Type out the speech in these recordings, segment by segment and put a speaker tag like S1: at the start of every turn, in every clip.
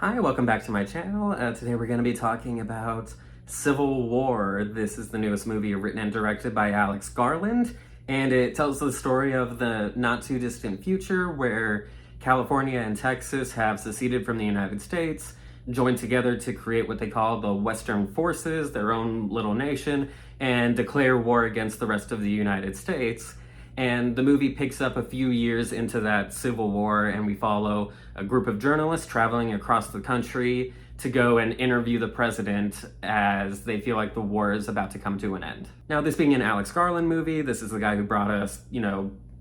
S1: Hi, welcome back to my channel. Today we're going to be talking about Civil War. This is the newest movie written and directed by Garland, and it tells the story of the not too distant future where California and Texas have seceded from the United States, joined together to create what they call the Western Forces, their own little nation, and declare war against the rest of the United States. And the movie picks up a few years into that Civil War, and we follow a group of journalists traveling across the country to go and interview the president as they feel like the war is about to come to an end. Now, this being an Garland movie, this is the guy who brought us,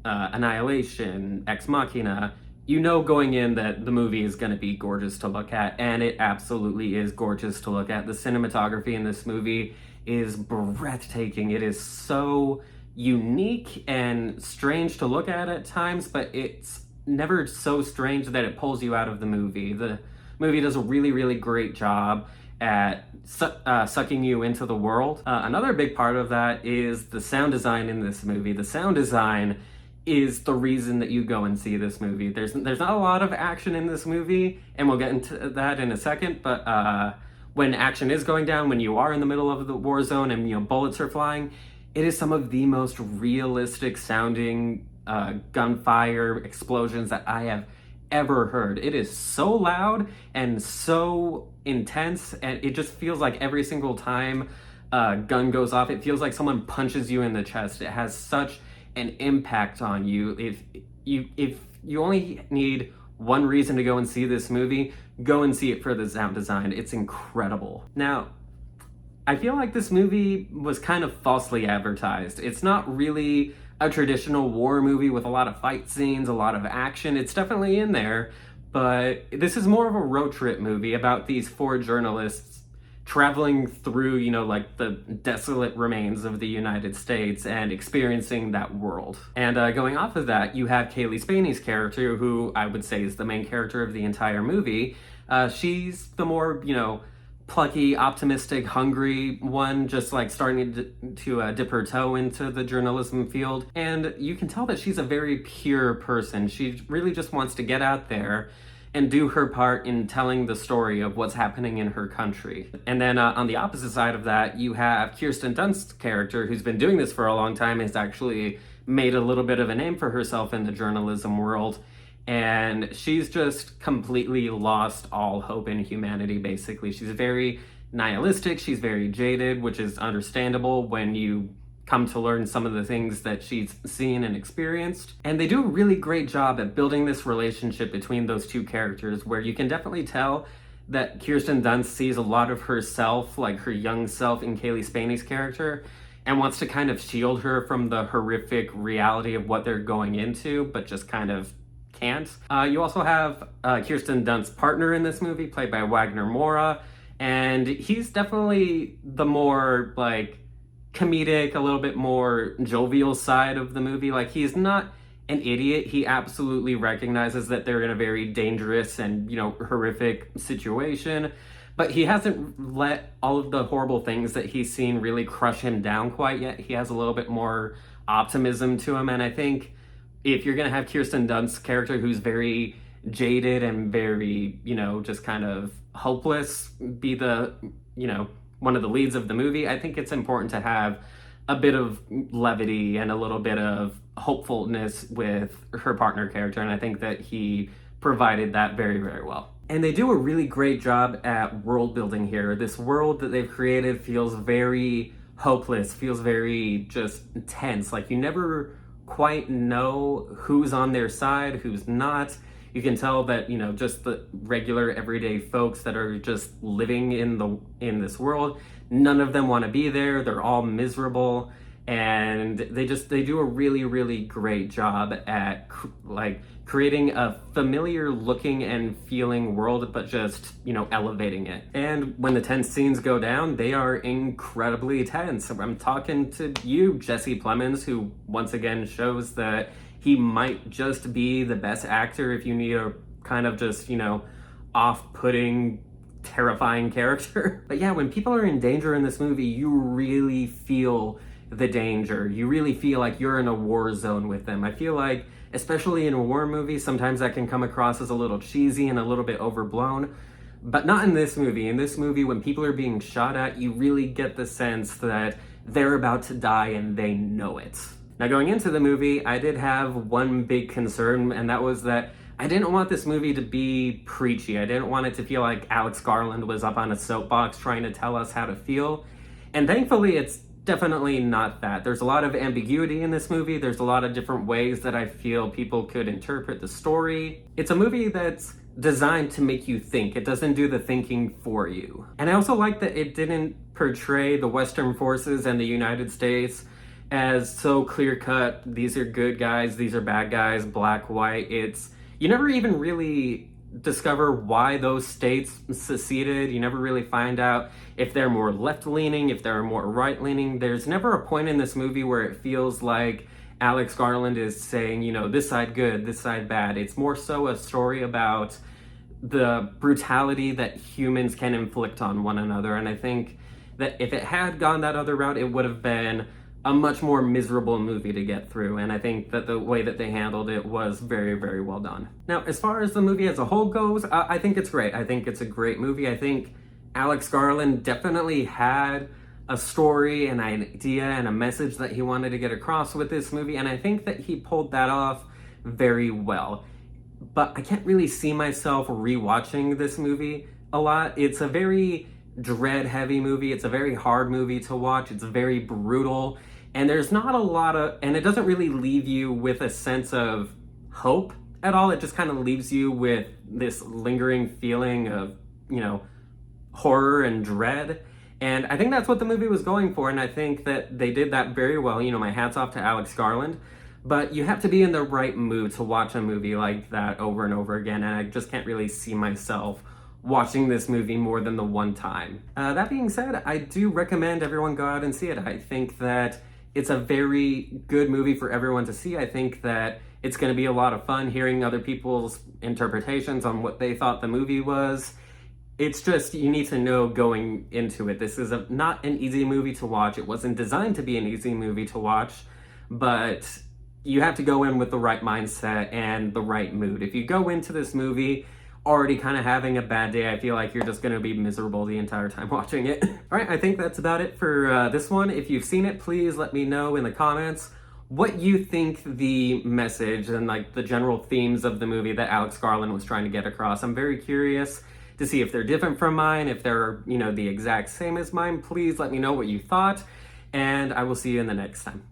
S1: Annihilation, Ex Machina. You know going in that the movie is going to be gorgeous to look at, and it absolutely is gorgeous to look at. The cinematography in this movie is breathtaking. It is so unique and strange to look at times, but it's never so strange that it pulls you out of the movie. The movie does a really, really great job at sucking you into the world. Another big part of that is the sound design in this movie. The sound design is the reason that you go and see this movie. There's not a lot of action in this movie, and we'll get into that in a second, but when action is going down, when you are in the middle of the war zone and bullets are flying, it is some of the most realistic sounding gunfire explosions that I have ever heard. It is so loud and so intense, and it just feels like every single time a gun goes off, it feels like someone punches you in the chest. It has such an impact on you. If you only need one reason to go and see this movie, go and see it for the sound design. It's incredible. Now, I feel like this movie was kind of falsely advertised. It's not really a traditional war movie with a lot of fight scenes, a lot of action. It's definitely in there, but this is more of a road trip movie about these four journalists traveling through, the desolate remains of the United States and experiencing that world. And going off of that, you have Cailee Spaeney's character, who I would say is the main character of the entire movie. She's the more, plucky, optimistic, hungry one, just like starting to dip her toe into the journalism field. And you can tell that she's a very pure person. She really just wants to get out there and do her part in telling the story of what's happening in her country. And then on the opposite side of that, you have Kirsten Dunst's character, who's been doing this for a long time, has actually made a little bit of a name for herself in the journalism world. And she's just completely lost all hope in humanity, basically. She's very nihilistic, she's very jaded, which is understandable when you come to learn some of the things that she's seen and experienced. And they do a really great job at building this relationship between those two characters, where you can definitely tell that Kirsten Dunst sees a lot of herself, like her young self, in Cailee Spaeney's character, and wants to kind of shield her from the horrific reality of what they're going into, but just kind of can't. You also have Kirsten Dunst's partner in this movie, played by Wagner Maura, and he's definitely the more comedic, a little bit more jovial side of the movie. Like, he's not an idiot. He absolutely recognizes that they're in a very dangerous and horrific situation, but he hasn't let all of the horrible things that he's seen really crush him down quite yet. He has a little bit more optimism to him, and I think if you're going to have Kirsten Dunst's character, who's very jaded and very, just kind of hopeless, be the, one of the leads of the movie, I think it's important to have a bit of levity and a little bit of hopefulness with her partner character, and I think that he provided that very, very well. And they do a really great job at world building here. This world that they've created feels very hopeless, feels very just tense. Like, you never quite know who's on their side, who's not. You can tell that, just the regular everyday folks that are just living in this world, none of them want to be there. They're all miserable, and they do a really, really great job at creating a familiar looking and feeling world, but just, elevating it. And when the tense scenes go down, they are incredibly tense. I'm talking to you, Jesse Plemons, who once again shows that he might just be the best actor if you need a kind of just, off-putting, terrifying character. But yeah, when people are in danger in this movie, you really feel the danger. You really feel like you're in a war zone with them. I feel like especially in a war movie, sometimes that can come across as a little cheesy and a little bit overblown. But not in this movie. In this movie, when people are being shot at, you really get the sense that they're about to die and they know it. Now, going into the movie, I did have one big concern, and that was that I didn't want this movie to be preachy. I didn't want it to feel like Alex Garland was up on a soapbox trying to tell us how to feel. And thankfully, it's definitely not that. There's a lot of ambiguity in this movie. There's a lot of different ways that I feel people could interpret the story. It's a movie that's designed to make you think. It doesn't do the thinking for you. And I also like that it didn't portray the Western forces and the United States as so clear-cut. These are good guys, these are bad guys, black, white. You never even really discover why those states seceded. You never really find out if they're more left-leaning, if they're more right-leaning. There's never a point in this movie where it feels like Alex Garland is saying, you know, this side good, this side bad. It's more so a story about the brutality that humans can inflict on one another. And I think that if it had gone that other route, it would have been a much more miserable movie to get through. And I think that the way that they handled it was very, very well done. Now, as far as the movie as a whole goes, I think it's great. I think it's a great movie. I think Alex Garland definitely had a story, an idea, and a message that he wanted to get across with this movie. And I think that he pulled that off very well. But I can't really see myself rewatching this movie a lot. It's a very dread-heavy movie. It's a very hard movie to watch. It's very brutal. And there's not a lot of... And it doesn't really leave you with a sense of hope at all. It just kind of leaves you with this lingering feeling of, you know, horror and dread. And I think that's what the movie was going for. And I think that they did that very well. You know, my hat's off to Alex Garland. But you have to be in the right mood to watch a movie like that over and over again, and I just can't really see myself watching this movie more than the one time. That being said, I do recommend everyone go out and see it. I think that it's a very good movie for everyone to see. I think that it's going to be a lot of fun hearing other people's interpretations on what they thought the movie was. It's just, you need to know going into it. This is not an easy movie to watch. It wasn't designed to be an easy movie to watch, but you have to go in with the right mindset and the right mood. If you go into this movie already kind of having a bad day, I feel like you're just going to be miserable the entire time watching it. All right, I think that's about it for this one. If you've seen it, please let me know in the comments what you think the message and like the general themes of the movie that Alex Garland was trying to get across. I'm very curious to see if they're different from mine, if they're, you know, the exact same as mine. Please let me know what you thought, and I will see you in the next time.